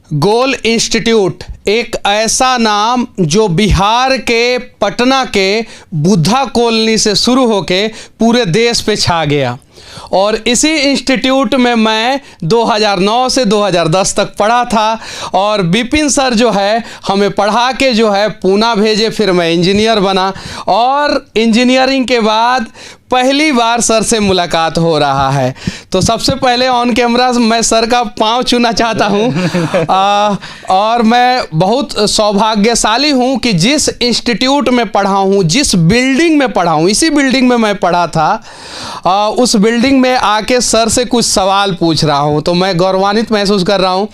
गोल institute एक ऐसा नाम जो बिहार के पटना के बुद्धा कॉलोनी से शुरू होके पूरे देश पे छा गया। और इसी इंस्टीट्यूट में मैं 2009 से 2010 तक पढ़ा था। और विपिन सर जो है हमें पढ़ा के जो है पूना भेजे, फिर मैं इंजीनियर बना। और इंजीनियरिंग के बाद पहली बार सर से मुलाकात हो रहा है। तो सबसे पहले ऑन कैमरा मैं सर का पांव छूना चाहता हूं। और मैं बहुत सौभाग्यशाली हूं कि जिस इंस्टीट्यूट में पढ़ा हूं, जिस बिल्डिंग में पढ़ा हूं, इसी बिल्डिंग में मैं पढ़ा था। उस बिल्डिंग में आके सर से कुछ सवाल पूछ रहा हूं, तो मैं गौरवान्वित महसूस कर रहा हूं।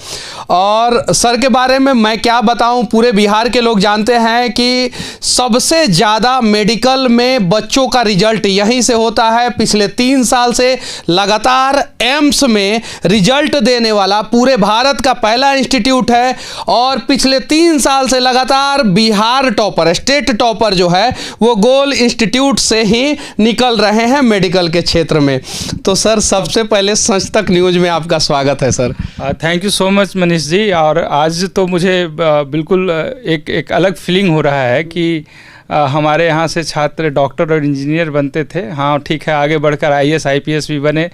और सर के बारे में मैं क्या बताऊं, पूरे बिहार के लोग जानते हैं कि सबसे ज़्यादा मेडिकल में बच्चों का रिजल्ट यहीं से होता है। पिछले 3 साल से लगातार एम्स में रिजल्ट देने वाला पूरे भारत का पहला इंस्टीट्यूट है। और पिछले 3 साल से लगातार बिहार टॉपर, स्टेट टॉपर जो है वो गोल इंस्टीट्यूट से ही निकल रहे हैं मेडिकल के क्षेत्र में। तो सर सबसे पहले सच तक न्यूज़ में आपका स्वागत है sir. Thank you so much Manish ji. और आज तो मुझे बिल्कुल एक अलग फीलिंग हो रहा है कि हमारे यहाँ से छात्र डॉक्टर और इंजीनियर बनते थे। हाँ ठीक है, आगे बढ़कर IAS IPS भी बने,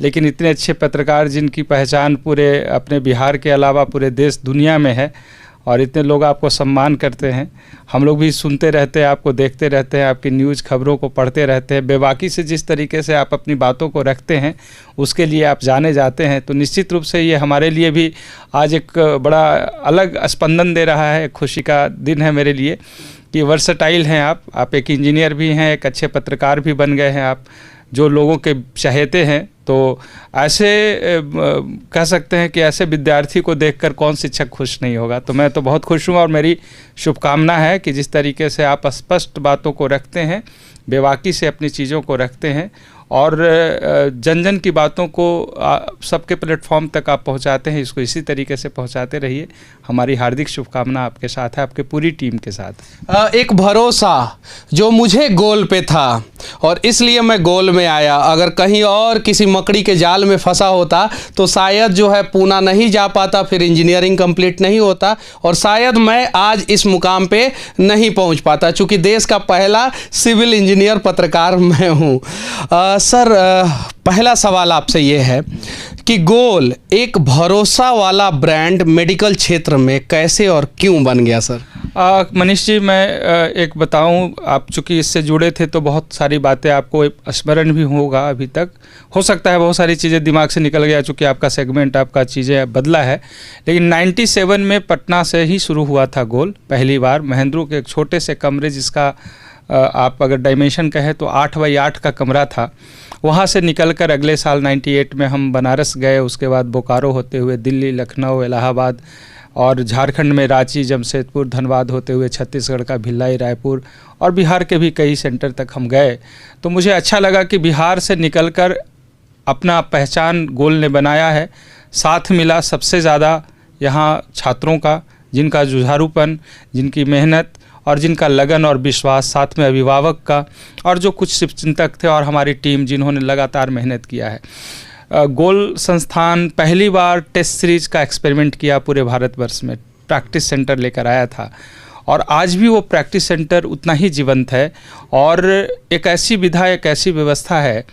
लेकिन इतने अच्छे पत्रकार जिनकी पहचान पूरे अपने बिहार के अलावा पूरे देश दुनिया में है, और इतने लोग आपको सम्मान करते हैं। हम लोग भी सुनते रहते हैं, आपको देखते रहते हैं, आपकी न्यूज़ खबरों को पढ़ते रहते हैं। बेबाकी से जिस तरीके से आप अपनी बातों को रखते हैं उसके लिए आप जाने जाते हैं। तो निश्चित रूप से ये हमारे लिए भी आज एक बड़ा अलग स्पंदन दे रहा है। खुशी का दिन है मेरे लिए कि वर्सटाइल हैं आप एक इंजीनियर भी हैं, एक अच्छे पत्रकार भी बन गए हैं आप, जो लोगों के चहेते हैं। तो ऐसे कह सकते हैं कि ऐसे विद्यार्थी को देखकर कौन शिक्षक खुश नहीं होगा। तो मैं तो बहुत खुश हूँ और मेरी शुभकामना है कि जिस तरीके से आप स्पष्ट बातों को रखते हैं, बेबाकी से अपनी चीज़ों को रखते हैं और जन जन की बातों को सबके प्लेटफॉर्म तक आप पहुंचाते हैं, इसको इसी तरीके से पहुंचाते रहिए। हमारी हार्दिक शुभकामना आपके साथ है, आपके पूरी टीम के साथ। एक भरोसा जो मुझे गोल पे था और इसलिए मैं गोल में आया। अगर कहीं और किसी मकड़ी के जाल में फंसा होता तो शायद जो है पूना नहीं जा पाता, फिर इंजीनियरिंग कंप्लीट नहीं होता और शायद मैं आज इस मुकाम पे नहीं पहुंच पाता, चूँकि देश का पहला सिविल इंजीनियर पत्रकार मैं हूँ। सर पहला सवाल आपसे ये है कि गोल एक भरोसा वाला ब्रांड मेडिकल क्षेत्र में कैसे और क्यों बन गया सर? मनीष जी, मैं एक बताऊं, आप चूँकि इससे जुड़े थे तो बहुत सारी बातें आपको स्मरण भी होगा। अभी तक हो सकता है बहुत सारी चीज़ें दिमाग से निकल गया, चूँकि आपका सेगमेंट, आपका चीज़ें बदला है। लेकिन 97 में पटना से ही शुरू हुआ था गोल पहली बार। महेंद्रू के एक छोटे से कमरे, जिसका आप अगर डायमेंशन कहें तो 8 बाई 8 का कमरा था, वहाँ से निकलकर अगले साल 98 में हम बनारस गए। उसके बाद बोकारो होते हुए दिल्ली, लखनऊ, इलाहाबाद और झारखंड में रांची, जमशेदपुर, धनबाद होते हुए छत्तीसगढ़ का भिलाई, रायपुर और बिहार के भी कई सेंटर तक हम गए। तो मुझे अच्छा लगा कि बिहार से निकलकर अपना पहचान गोल ने बनाया है। साथ मिला सबसे ज़्यादा यहाँ छात्रों का, जिनका जुझारूपन, जिनकी मेहनत और जिनका लगन और विश्वास, साथ में अभिभावक का और जो कुछ शुभचिंतक थे और हमारी टीम जिन्होंने लगातार मेहनत किया है। गोल संस्थान पहली बार टेस्ट सीरीज का एक्सपेरिमेंट किया पूरे भारतवर्ष में, प्रैक्टिस सेंटर लेकर आया था और आज भी वो प्रैक्टिस सेंटर उतना ही जीवंत है। और एक ऐसी विधा, एक ऐसी व्यवस्था है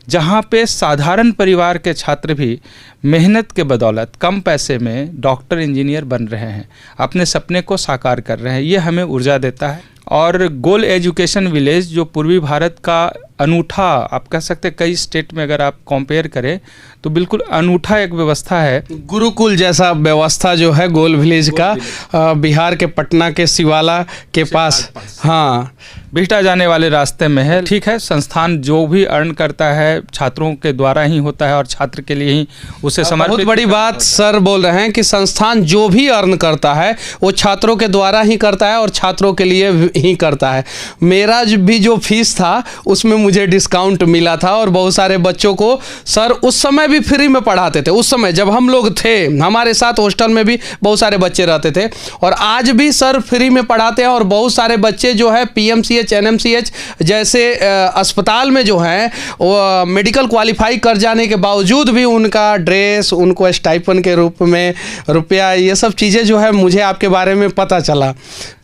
जहाँ पे साधारण परिवार के छात्र भी मेहनत के बदौलत कम पैसे में डॉक्टर, इंजीनियर बन रहे हैं, अपने सपने को साकार कर रहे हैं। ये हमें ऊर्जा देता है। और गोल एजुकेशन विलेज जो पूर्वी भारत का अनूठा, आप कह सकते हैं कई स्टेट में अगर आप कंपेयर करें तो बिल्कुल अनूठा एक व्यवस्था है। गुरुकुल जैसा व्यवस्था जो है गोल विलेज का, बिहार के पटना के शिवाला के पास, हाँ, बिहटा जाने वाले रास्ते में है। ठीक है, संस्थान जो भी अर्न करता है छात्रों के द्वारा ही होता है और छात्र के लिए ही उसे समर्पित। बहुत बड़ी बात सर बोल रहे हैं कि संस्थान जो भी अर्न करता है वो छात्रों के द्वारा ही करता है और छात्रों के लिए ही करता है। मेरा भी जो फीस था उसमें मुझे डिस्काउंट मिला था और बहुत सारे बच्चों को सर उस समय भी फ्री में पढ़ाते थे। उस समय जब हम लोग थे, हमारे साथ हॉस्टल में भी बहुत सारे बच्चे रहते थे और आज भी सर फ्री में पढ़ाते हैं। और बहुत सारे बच्चे जो है PMCH NMCH जैसे अस्पताल में जो हैं वो मेडिकल क्वालिफाई कर जाने के बावजूद भी उनका ड्रेस, उनको स्टाइपेंड के रूप में रुपया, ये सब चीज़ें जो है मुझे आपके बारे में पता चला।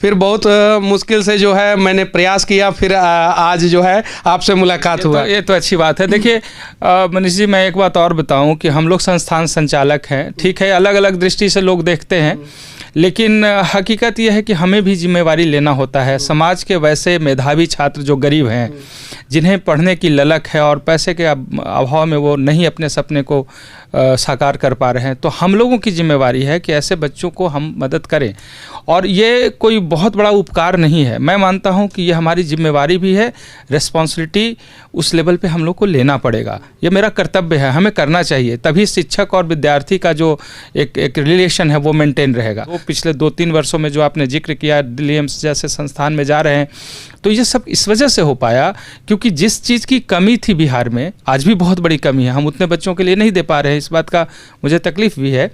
फिर बहुत मुश्किल से जो है मैंने प्रयास किया, फिर आज जो है आपसे मुलाकात हुआ। ये तो अच्छी बात है। देखिए मनीष जी, मैं एक बात और बताऊं कि हम लोग संस्थान संचालक हैं, ठीक है, अलग अलग दृष्टि से लोग देखते हैं, लेकिन हकीकत यह है कि हमें भी जिम्मेवारी लेना होता है। समाज के वैसे मेधावी छात्र जो गरीब हैं, जिन्हें पढ़ने की ललक है और पैसे के अभाव में वो नहीं अपने सपने को साकार कर पा रहे हैं, तो हम लोगों की जिम्मेवारी है कि ऐसे बच्चों को हम मदद करें। और ये कोई बहुत बड़ा उपकार नहीं है, मैं मानता हूं कि ये हमारी जिम्मेवारी भी है, रिस्पॉन्सिबिलिटी उस लेवल पे हम लोग को लेना पड़ेगा। ये मेरा कर्तव्य है, हमें करना चाहिए, तभी शिक्षक और विद्यार्थी का जो एक रिलेशन है वो मेंटेन रहेगा। वो पिछले 2-3 वर्षों में जो आपने जिक्र किया, दिल्ली एम्स जैसे संस्थान में जा रहे हैं, तो ये सब इस वजह से हो पाया क्योंकि जिस चीज़ की कमी थी बिहार में, आज भी बहुत बड़ी कमी है, हम उतने बच्चों के लिए नहीं दे पा रहे हैं। इस बात का मुझे तकलीफ भी है।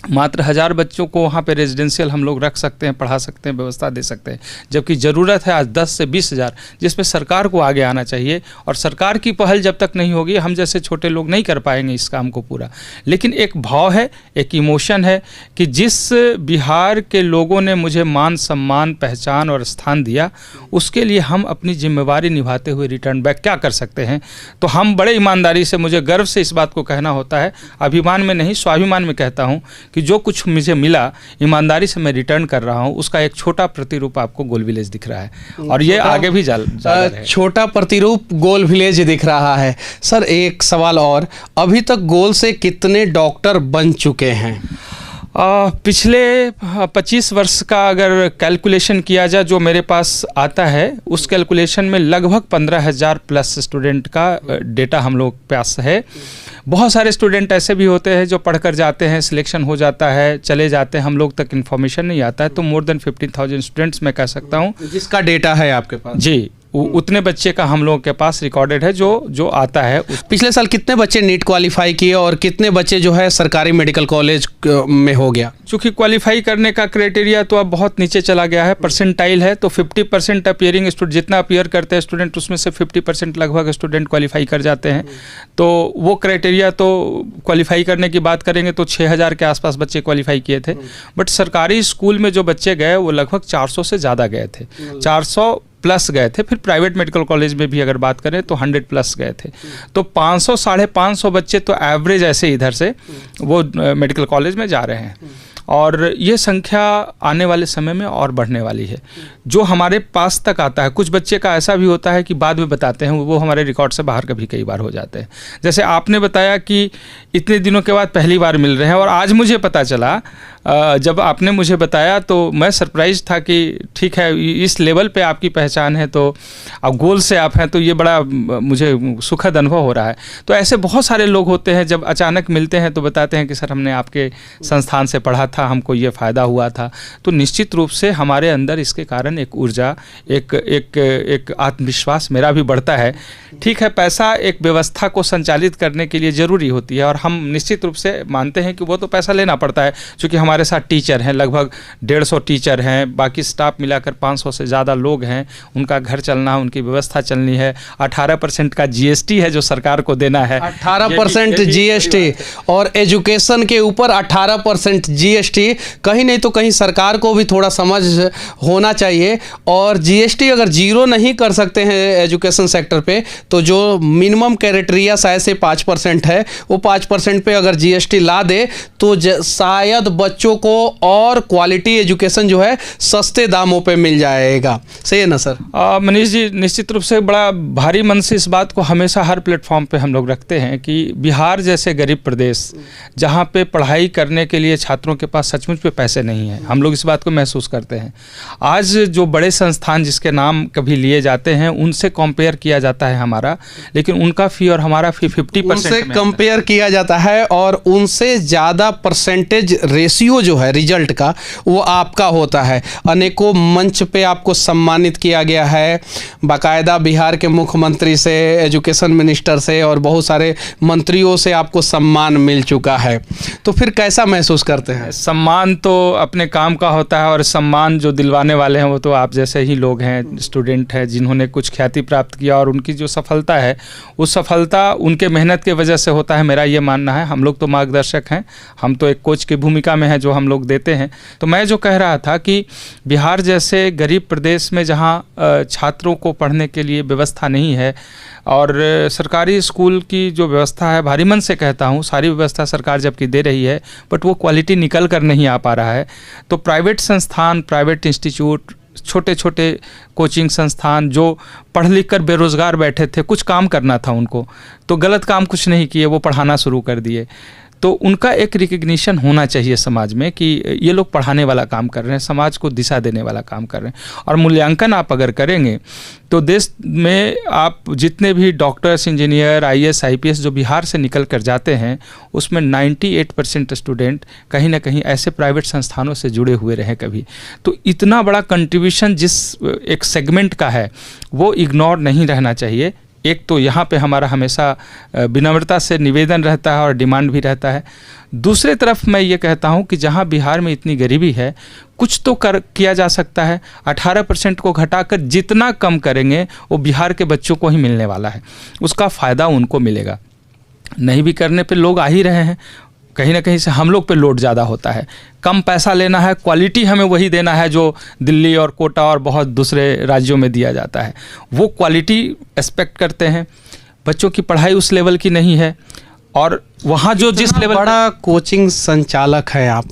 मात्र 1000 बच्चों को वहाँ पे रेजिडेंशियल हम लोग रख सकते हैं, पढ़ा सकते हैं, व्यवस्था दे सकते हैं, जबकि ज़रूरत है आज 10 से 20 हज़ार, जिसमें सरकार को आगे आना चाहिए। और सरकार की पहल जब तक नहीं होगी, हम जैसे छोटे लोग नहीं कर पाएंगे इस काम को पूरा। लेकिन एक भाव है, एक इमोशन है कि जिस बिहार के लोगों ने मुझे मान सम्मान, पहचान और स्थान दिया, उसके लिए हम अपनी जिम्मेवारी निभाते हुए रिटर्न बैक क्या कर सकते हैं। तो हम बड़े ईमानदारी से, मुझे गर्व से इस बात को कहना होता है, अभिमान में नहीं स्वाभिमान में कहता हूँ कि जो कुछ मुझे मिला ईमानदारी से मैं रिटर्न कर रहा हूं। उसका एक छोटा प्रतिरूप आपको गोल विलेज दिख रहा है और ये आगे भी छोटा प्रतिरूप गोल विलेज दिख रहा है। सर एक सवाल और, अभी तक गोल से कितने डॉक्टर बन चुके हैं? पिछले 25 वर्ष का अगर कैलकुलेशन किया जाए, जो मेरे पास आता है, उस कैलकुलेशन में लगभग 15,000 प्लस स्टूडेंट का डेटा हम लोग पास है। बहुत सारे स्टूडेंट ऐसे भी होते हैं जो पढ़कर जाते हैं, सिलेक्शन हो जाता है, चले जाते हैं, हम लोग तक इन्फॉर्मेशन नहीं आता है। तो मोर देन 15,000 स्टूडेंट्स मैं कह सकता हूँ जिसका डेटा है आपके पास। जी, उतने बच्चे का हम लोगों के पास रिकॉर्डेड है जो आता है। पिछले साल कितने बच्चे नीट क्वालिफाई किए और कितने बच्चे जो है सरकारी मेडिकल कॉलेज में हो गया? चूँकि क्वालिफाई करने का क्राइटेरिया तो अब बहुत नीचे चला गया है, परसेंटाइल है, तो 50% अपीयरिंग स्टूडेंट, जितना अपीयर करते हैं स्टूडेंट, उसमें से 50% लगभग स्टूडेंट क्वालिफाई कर जाते हैं। तो वो क्राइटेरिया, तो क्वालिफाई करने की बात करेंगे तो 6,000 के आसपास बच्चे क्वालिफाई किए थे। बट सरकारी स्कूल में जो बच्चे गए वो लगभग 400 से ज़्यादा गए थे, 400 प्लस गए थे। फिर प्राइवेट मेडिकल कॉलेज में भी अगर बात करें तो 100 प्लस गए थे। तो 500 साढ़े 500 बच्चे तो एवरेज ऐसे इधर से वो मेडिकल कॉलेज में जा रहे हैं और ये संख्या आने वाले समय में और बढ़ने वाली है। जो हमारे पास तक आता है, कुछ बच्चे का ऐसा भी होता है कि बाद में बताते हैं, वो हमारे रिकॉर्ड से बाहर कभी कई बार हो जाते हैं। जैसे आपने बताया कि इतने दिनों के बाद पहली बार मिल रहे हैं और आज मुझे पता चला, जब आपने मुझे बताया तो मैं सरप्राइज था कि ठीक है, इस लेवल पे आपकी पहचान है, तो अब गोल से आप हैं, तो ये बड़ा मुझे सुखद अनुभव हो रहा है। तो ऐसे बहुत सारे लोग होते हैं, जब अचानक मिलते हैं तो बताते हैं कि सर हमने आपके संस्थान से पढ़ा था, हमको ये फ़ायदा हुआ था। तो निश्चित रूप से हमारे अंदर इसके कारण एक ऊर्जा, एक आत्मविश्वास मेरा भी बढ़ता है। ठीक है, पैसा एक व्यवस्था को संचालित करने के लिए ज़रूरी होती है और हम निश्चित रूप से मानते हैं कि वो तो पैसा लेना पड़ता है, क्योंकि हमारे साथ टीचर हैं, लगभग 150 टीचर हैं, बाकी स्टाफ मिलाकर 500 से ज़्यादा लोग हैं, उनका घर चलना, उनकी व्यवस्था चलनी है। 18% का GST है जो सरकार को देना है, 18% GST, और एजुकेशन के ऊपर 18% GST। कहीं नहीं तो कहीं सरकार को भी थोड़ा समझ होना चाहिए। और GST अगर जीरो नहीं कर सकते हैं एजुकेशन सेक्टर पे, तो जो मिनिमम क्राइटेरिया शायद से 5% है, वो 5% पे अगर GST ला दे तो शायद बच्चों को और क्वालिटी एजुकेशन जो है सस्ते दामों पे मिल जाएगा। सही है ना सर? मनीष जी, निश्चित रूप से बड़ा भारी मन से इस बात को हमेशा हर प्लेटफॉर्म पे हम लोग रखते हैं कि बिहार जैसे गरीब प्रदेश, जहाँ पे पढ़ाई करने के लिए छात्रों के पास सचमुच पे पैसे नहीं हैं, हम लोग इस बात को महसूस करते हैं। आज जो बड़े संस्थान जिसके नाम कभी लिए जाते हैं, उनसे कंपेयर किया जाता है हमारा, लेकिन उनका फ़ी और हमारा फ़ी 50% उनसे कंपेयर किया जाता है और उनसे ज़्यादा परसेंटेज रेशियो सीईओ जो है रिजल्ट का वो आपका होता है। अनेकों मंच पे आपको सम्मानित किया गया है, बाकायदा बिहार के मुख्यमंत्री से, एजुकेशन मिनिस्टर से और बहुत सारे मंत्रियों से आपको सम्मान मिल चुका है। तो फिर कैसा महसूस करते हैं? सम्मान तो अपने काम का होता है और सम्मान जो दिलवाने वाले हैं वो तो आप जैसे ही लोग हैं, स्टूडेंट हैं जिन्होंने कुछ ख्याति प्राप्त किया, और उनकी जो सफलता है उस सफलता उनके मेहनत की वजह से होता है, मेरा ये मानना है। हम लोग तो मार्गदर्शक हैं, हम तो एक कोच की भूमिका में हैं जो हम लोग देते हैं। तो मैं जो कह रहा था कि बिहार जैसे गरीब प्रदेश में जहाँ छात्रों को पढ़ने के लिए व्यवस्था नहीं है, और सरकारी स्कूल की जो व्यवस्था है, भारी मन से कहता हूँ, सारी व्यवस्था सरकार जबकि दे रही है बट वो क्वालिटी निकल कर नहीं आ पा रहा है। तो प्राइवेट संस्थान, प्राइवेट इंस्टीट्यूट, छोटे छोटे कोचिंग संस्थान जो पढ़ लिख कर बेरोज़गार बैठे थे, कुछ काम करना था उनको, तो गलत काम कुछ नहीं किए, वो पढ़ाना शुरू कर दिए। तो उनका एक रिकग्निशन होना चाहिए समाज में कि ये लोग पढ़ाने वाला काम कर रहे हैं, समाज को दिशा देने वाला काम कर रहे हैं। और मूल्यांकन आप अगर करेंगे तो देश में आप जितने भी डॉक्टर्स, इंजीनियर, आईएएस, आईपीएस जो बिहार से निकल कर जाते हैं उसमें 98% स्टूडेंट कहीं ना कहीं ऐसे प्राइवेट संस्थानों से जुड़े हुए रहे कभी। तो इतना बड़ा कंट्रीब्यूशन जिस एक सेगमेंट का है वो इग्नोर नहीं रहना चाहिए। एक तो यहाँ पे हमारा हमेशा विनम्रता से निवेदन रहता है और डिमांड भी रहता है। दूसरे तरफ मैं ये कहता हूँ कि जहाँ बिहार में इतनी गरीबी है, कुछ तो किया जा सकता है। 18% को घटाकर जितना कम करेंगे वो बिहार के बच्चों को ही मिलने वाला है, उसका फ़ायदा उनको मिलेगा। नहीं भी करने पे लोग आ ही रहे हैं, कहीं ना कहीं से हम लोग पे लोड ज़्यादा होता है। कम पैसा लेना है, क्वालिटी हमें वही देना है जो दिल्ली और कोटा और बहुत दूसरे राज्यों में दिया जाता है। वो क्वालिटी एक्सपेक्ट करते हैं, बच्चों की पढ़ाई उस लेवल की नहीं है। और वहाँ जो जिस लेवल बड़ा कोचिंग संचालक है आप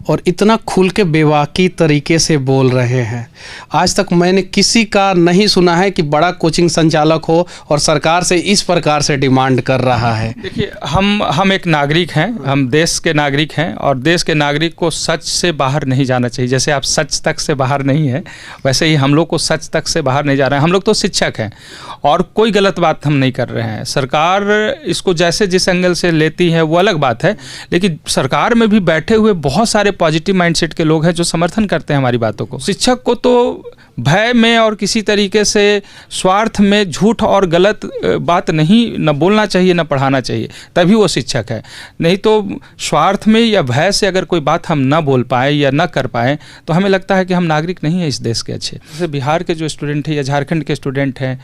और इतना खुल के बेबाकी तरीके से बोल रहे हैं, आज तक मैंने किसी का नहीं सुना है कि बड़ा कोचिंग संचालक हो और सरकार से इस प्रकार से डिमांड कर रहा है। देखिए, हम एक नागरिक हैं, हम देश के नागरिक हैं, और देश के नागरिक को सच से बाहर नहीं जाना चाहिए। जैसे आप सच तक से बाहर नहीं हैं, वैसे ही हम लोग को सच तक से बाहर नहीं जा रहे हैं। हम लोग तो शिक्षक हैं और कोई गलत बात हम नहीं कर रहे हैं। सरकार इसको जैसे जिस एंगल से लेती है वो अलग बात है, लेकिन सरकार में भी बैठे हुए बहुत सारे पॉजिटिव माइंडसेट के लोग हैं जो समर्थन करते हैं हमारी बातों को। शिक्षक को तो भय में और किसी तरीके से स्वार्थ में झूठ और गलत बात नहीं न बोलना चाहिए, न पढ़ाना चाहिए, तभी वो शिक्षक है। नहीं तो स्वार्थ में या भय से अगर कोई बात हम न बोल पाए या न कर पाए तो हमें लगता है कि हम नागरिक नहीं हैं इस देश के अच्छे। जैसे बिहार के जो स्टूडेंट हैं या झारखंड के स्टूडेंट हैं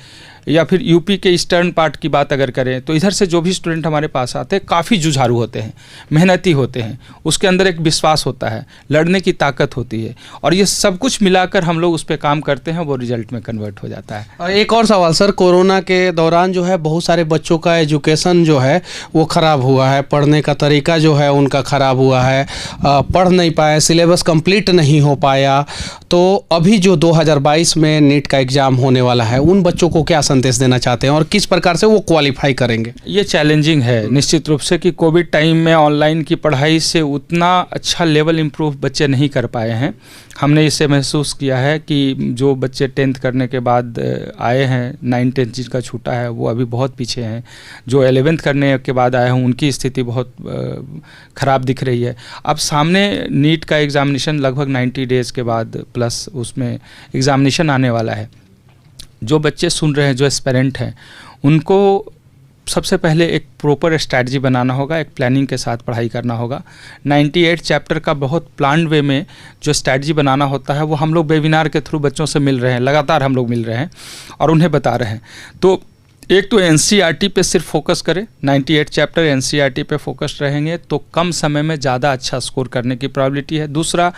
या फिर यूपी के ईस्टर्न पार्ट की बात अगर करें तो इधर से जो भी स्टूडेंट हमारे पास आते हैं काफ़ी जुझारू होते हैं, मेहनती होते हैं, उसके अंदर एक विश्वास होता है, लड़ने की ताकत होती है, और ये सब कुछ मिलाकर हम लोग उस पर काम करते हैं, वो रिजल्ट में कन्वर्ट हो जाता है। एक और सवाल सर, कोरोना के दौरान जो है बहुत सारे बच्चों का एजुकेशन जो है वो ख़राब हुआ है, पढ़ने का तरीका जो है उनका ख़राब हुआ है, पढ़ नहीं पाए, सिलेबस कंप्लीट नहीं हो पाया। तो अभी जो 2022 में नीट का एग्ज़ाम होने वाला है, उन बच्चों को क्या संदेश देना चाहते हैं और किस प्रकार से वो क्वालिफाई करेंगे? ये चैलेंजिंग है निश्चित रूप से कि कोविड टाइम में ऑनलाइन की पढ़ाई से उतना अच्छा लेवल इम्प्रूव बच्चे नहीं कर पाए हैं। हमने इसे महसूस किया है कि जो बच्चे 10th करने के बाद आए हैं, 9-10 जिनका छूटा है वो अभी बहुत पीछे हैं। जो 11th करने के बाद आए हैं उनकी स्थिति बहुत ख़राब दिख रही है। अब सामने नीट का एग्ज़ामिनेशन लगभग 90 डेज़ के बाद प्लस उसमें एग्ज़ामिनेशन आने वाला है। जो बच्चे सुन रहे हैं, जो एस्पिरेंट हैं, उनको सबसे पहले एक प्रॉपर स्ट्रैटेजी बनाना होगा, एक प्लानिंग के साथ पढ़ाई करना होगा। 98 चैप्टर का बहुत प्लान वे में जो स्ट्रैटेजी बनाना होता है वो हम लोग वेबिनार के थ्रू बच्चों से मिल रहे हैं, लगातार हम लोग मिल रहे हैं और उन्हें बता रहे हैं। तो एक तो एनसीईआरटी पे सिर्फ फोकस करें, 98 चैप्टर एनसीईआरटी पे फोकस रहेंगे तो कम समय में ज़्यादा अच्छा स्कोर करने की प्रोबेबिलिटी है। दूसरा,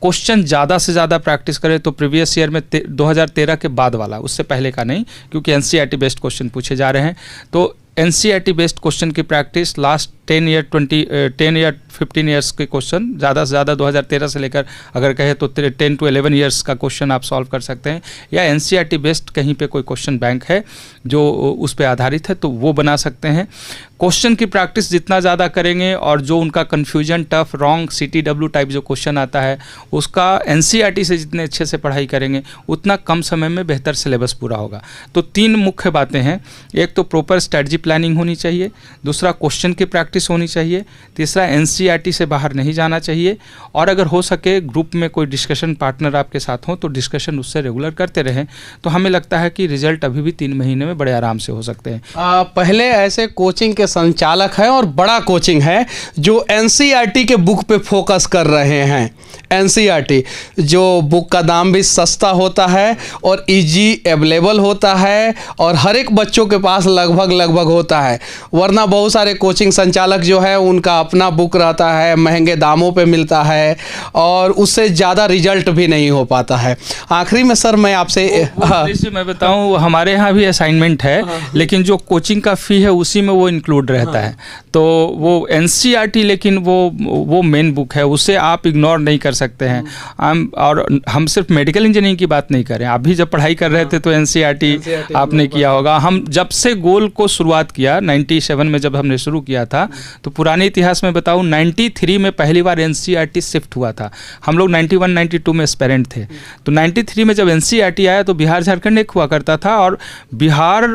क्वेश्चन ज़्यादा से ज़्यादा प्रैक्टिस करें तो प्रीवियस ईयर में 2013 के बाद वाला, उससे पहले का नहीं, क्योंकि एनसीईआरटी बेस्ड क्वेश्चन पूछे जा रहे हैं। तो एनसीईआरटी बेस्ड क्वेश्चन की प्रैक्टिस लास्ट 10 या 15 ईयर्स के क्वेश्चन ज़्यादा से ज़्यादा 2013 से लेकर अगर कहे तो 10 to 11 ईयर्स का क्वेश्चन आप सॉल्व कर सकते हैं, या एनसीईआरटी बेस्ड कहीं पे कोई क्वेश्चन बैंक है जो उस पे आधारित है तो वो बना सकते हैं। क्वेश्चन की प्रैक्टिस जितना ज़्यादा करेंगे और जो उनका confusion, tough, wrong, CTW type जो क्वेश्चन आता है उसका NCERT से जितने अच्छे से पढ़ाई करेंगे उतना कम समय में बेहतर सिलेबस पूरा होगा। तो 3 मुख्य बातें हैं, एक तो प्रॉपर स्ट्रेटजी प्लानिंग होनी चाहिए, दूसरा क्वेश्चन की प्रैक्टिस होनी चाहिए, तीसरा NCERT से बाहर नहीं जाना चाहिए, और अगर हो सके ग्रुप में कोई डिस्कशन पार्टनर आपके साथ हो तो डिस्कशन उससे रेगुलर करते रहें। तो हमें लगता है कि रिजल्ट अभी भी 3 महीने में बड़े आराम से हो सकते हैं। पहले ऐसे कोचिंग के संचालक हैं और बड़ा कोचिंग है जो NCERT के बुक पे फोकस कर रहे हैं। NCERT जो बुक का दाम भी सस्ता होता है और इजी अवेलेबल होता है और हर एक बच्चों के पास लगभग होता है, वरना बहुत सारे कोचिंग संचालक जो है उनका अपना बुक रहता है, महंगे दामों पे मिलता है और उससे ज़्यादा रिजल्ट भी नहीं हो पाता है। आखिरी में सर मैं आपसे मैं बताऊं, हमारे यहाँ भी असाइनमेंट है लेकिन जो कोचिंग का फ़ी है उसी में वो इंक्लूड रहता है। तो वो NCERT लेकिन वो मेन बुक है, उसे आप इग्नोर नहीं कर सकते हैं। और हम सिर्फ मेडिकल इंजीनियरिंग की बात नहीं कर रहे हैं, आप भी जब पढ़ाई कर रहे थे तो NCERT आपने किया होगा। हम जब से गोल को शुरुआत किया 97 में जब हमने शुरू किया था तो पुराने इतिहास में बताऊं 93 में पहली बार NCERT शिफ्ट हुआ था। हम लोग 91-92 में एस्पेरेंट थे, तो 93 में जब NCERT आया तो बिहार झारखंड एक हुआ करता था और बिहार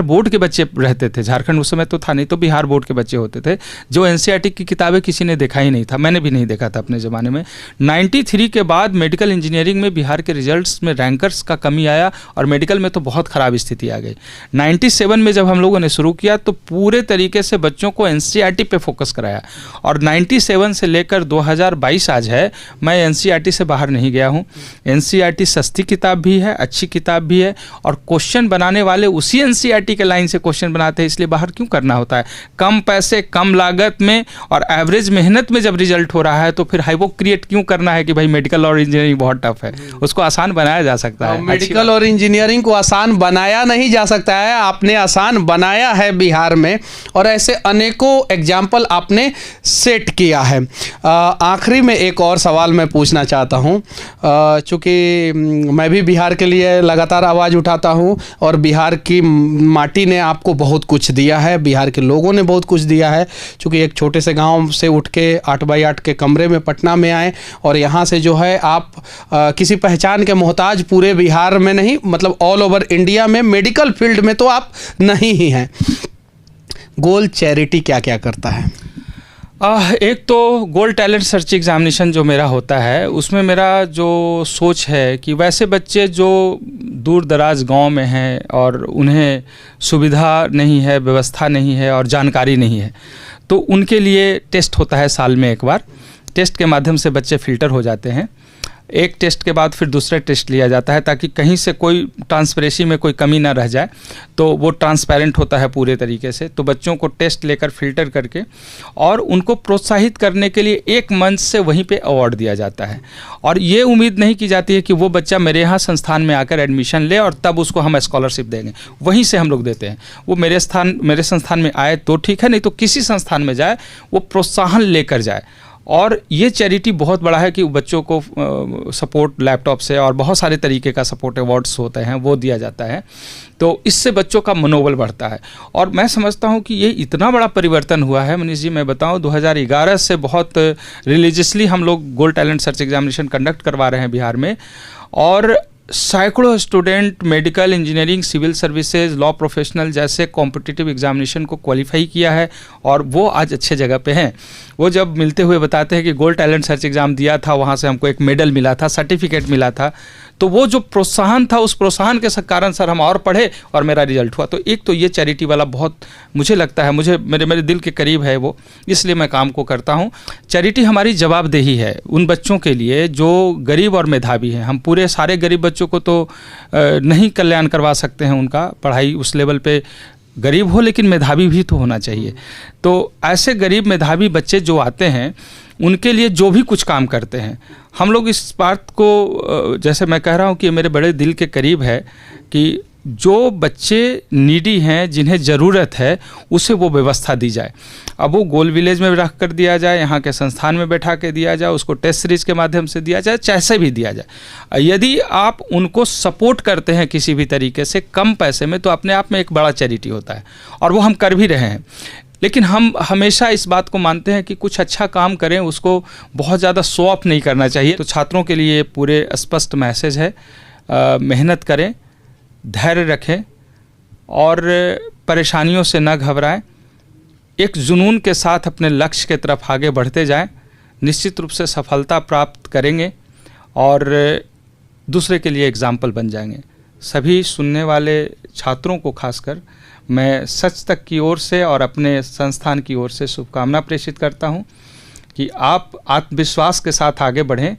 बोर्ड के बच्चे रहते थे। झारखंड उस समय तो था नहीं, तो बिहार बोर्ड के बच्चे होते थे। जो NCERT की किताबें किसी ने देखा ही नहीं था, मैंने भी नहीं देखा था अपने ज़माने में। 93 के बाद मेडिकल इंजीनियरिंग में बिहार के रिजल्ट्स में रैंकर्स का कमी आया और मेडिकल में तो बहुत ख़राब स्थिति आ गई। 97 में जब हम लोगों ने शुरू किया तो पूरे तरीके से बच्चों को NCERT पे फोकस कराया और 97 से लेकर 2022 आज है, मैं NCERT से बाहर नहीं गया हूँ। NCERT सस्ती किताब भी है, अच्छी किताब भी है और क्वेश्चन बनाने वाले उसी NCERT के लाइन से क्वेश्चन बनाते हैं, इसलिए बाहर क्यों करना होता है। कम पैसे, कम लागत में और एवरेज मेहनत में जब रिजल्ट हो रहा है तो फिर हाइवो क्रिएट क्यों करना है कि भाई मेडिकल और इंजीनियरिंग बहुत टफ है। उसको आसान बनाया जा सकता है। मेडिकल और इंजीनियरिंग को आसान बनाया नहीं जा सकता है, आपने आसान बनाया है बिहार में और ऐसे अनेकों एग्जाम्पल आपने सेट किया है। आखिरी में एक और सवाल मैं पूछना चाहता हूँ, चूँकि मैं भी बिहार के लिए लगातार आवाज़ उठाता हूँ और बिहार की माटी ने आपको बहुत कुछ दिया है, बिहार के लोगों ने बहुत कुछ दिया है। चूँकि एक छोटे से गांव से उठ के 8x8 के कमरे में पटना में आए और यहाँ से जो है आप किसी पहचान के मोहताज पूरे बिहार में नहीं, मतलब ऑल ओवर इंडिया में मेडिकल फील्ड में तो आप नहीं ही हैं। गोल चैरिटी क्या क्या करता है? एक तो गोल्ड टैलेंट सर्च एग्जामिनेशन जो मेरा होता है उसमें मेरा जो सोच है कि वैसे बच्चे जो दूर दराज गांव में हैं और उन्हें सुविधा नहीं है, व्यवस्था नहीं है और जानकारी नहीं है, तो उनके लिए टेस्ट होता है साल में एक बार। टेस्ट के माध्यम से बच्चे फिल्टर हो जाते हैं। एक टेस्ट के बाद फिर दूसरा टेस्ट लिया जाता है ताकि कहीं से कोई ट्रांसपेरेंसी में कोई कमी ना रह जाए, तो वो ट्रांसपेरेंट होता है पूरे तरीके से। तो बच्चों को टेस्ट लेकर फिल्टर करके और उनको प्रोत्साहित करने के लिए एक मंच से वहीं पे अवार्ड दिया जाता है और ये उम्मीद नहीं की जाती है कि वो बच्चा मेरे यहाँ संस्थान में आकर एडमिशन ले और तब उसको हम स्कॉलरशिप देंगे, वहीं से हम लोग देते हैं। वो मेरे संस्थान में आए तो ठीक है, नहीं तो किसी संस्थान में जाए वो प्रोत्साहन लेकर जाए। और ये चैरिटी बहुत बड़ा है कि बच्चों को सपोर्ट लैपटॉप से और बहुत सारे तरीके का सपोर्ट अवार्ड्स होते हैं वो दिया जाता है, तो इससे बच्चों का मनोबल बढ़ता है। और मैं समझता हूँ कि ये इतना बड़ा परिवर्तन हुआ है मनीष जी, मैं बताऊँ 2011 से बहुत रिलीजियसली हम लोग gold talent search examination conduct करवा रहे हैं बिहार में और सैकड़ों student medical, engineering, civil services, law professional जैसे कॉम्पिटिटिव एग्जामिनेशन को क्वालिफाई किया है और वो आज अच्छे जगह पे हैं। वो जब मिलते हुए बताते हैं कि गोल्ड टैलेंट सर्च एग्ज़ाम दिया था, वहाँ से हमको एक मेडल मिला था, सर्टिफिकेट मिला था, तो वो जो प्रोत्साहन था उस प्रोत्साहन के कारण सर हम और पढ़े और मेरा रिजल्ट हुआ। तो एक तो ये चैरिटी वाला बहुत मुझे लगता है, मुझे मेरे दिल के करीब है वो, इसलिए मैं काम को करता हूँ। चैरिटी हमारी जवाबदेही है उन बच्चों के लिए जो गरीब और मेधावी हैं। हम पूरे सारे गरीब बच्चों को तो नहीं कल्याण करवा सकते हैं, उनका पढ़ाई उस लेवल पे गरीब हो लेकिन मेधावी भी तो होना चाहिए। तो ऐसे गरीब मेधावी बच्चे जो आते हैं उनके लिए जो भी कुछ काम करते हैं, हम लोग इस बात को, जैसे मैं कह रहा हूँ कि मेरे बड़े दिल के करीब है कि जो बच्चे नीडी हैं, जिन्हें ज़रूरत है, उसे वो व्यवस्था दी जाए। अब वो गोल विलेज में रख कर दिया जाए, यहाँ के संस्थान में बैठा के दिया जाए, उसको टेस्ट सीरीज के माध्यम से दिया जाए, जैसे भी दिया जाए। यदि आप उनको सपोर्ट करते हैं किसी भी तरीके से कम पैसे में, तो अपने आप में एक बड़ा चैरिटी होता है, और वो हम कर भी रहे हैं। लेकिन हम हमेशा इस बात को मानते हैं कि कुछ अच्छा काम करें, उसको बहुत ज़्यादा शो ऑफ नहीं करना चाहिए। तो छात्रों के लिए पूरे स्पष्ट मैसेज है, मेहनत करें, धैर्य रखें और परेशानियों से न घबराएं, एक जुनून के साथ अपने लक्ष्य के तरफ आगे बढ़ते जाएं, निश्चित रूप से सफलता प्राप्त करेंगे और दूसरे के लिए एग्जाम्पल बन जाएंगे। सभी सुनने वाले छात्रों को खासकर मैं सच तक की ओर से और अपने संस्थान की ओर से शुभकामना प्रेषित करता हूं कि आप आत्मविश्वास के साथ आगे बढ़ें,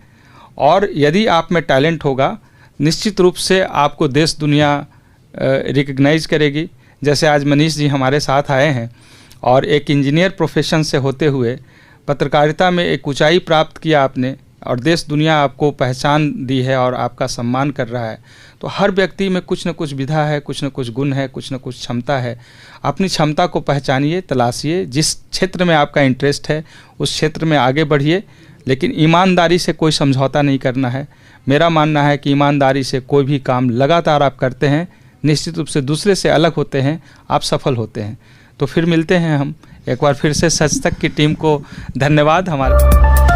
और यदि आप में टैलेंट होगा, निश्चित रूप से आपको देश दुनिया रिकग्नाइज करेगी। जैसे आज मनीष जी हमारे साथ आए हैं और एक इंजीनियर प्रोफेशन से होते हुए पत्रकारिता में एक ऊंचाई प्राप्त किया आपने, और देश दुनिया आपको पहचान दी है और आपका सम्मान कर रहा है। तो हर व्यक्ति में कुछ न कुछ विधा है, कुछ न कुछ गुण है, कुछ न कुछ क्षमता है। अपनी क्षमता को पहचानिए, तलाशिए, जिस क्षेत्र में आपका इंटरेस्ट है उस क्षेत्र में आगे बढ़िए, लेकिन ईमानदारी से कोई समझौता नहीं करना है। मेरा मानना है कि ईमानदारी से कोई भी काम लगातार आप करते हैं, निश्चित रूप से दूसरे से अलग होते हैं, आप सफल होते हैं। तो फिर मिलते हैं हम। एक बार फिर से सच तक की टीम को धन्यवाद। हमारे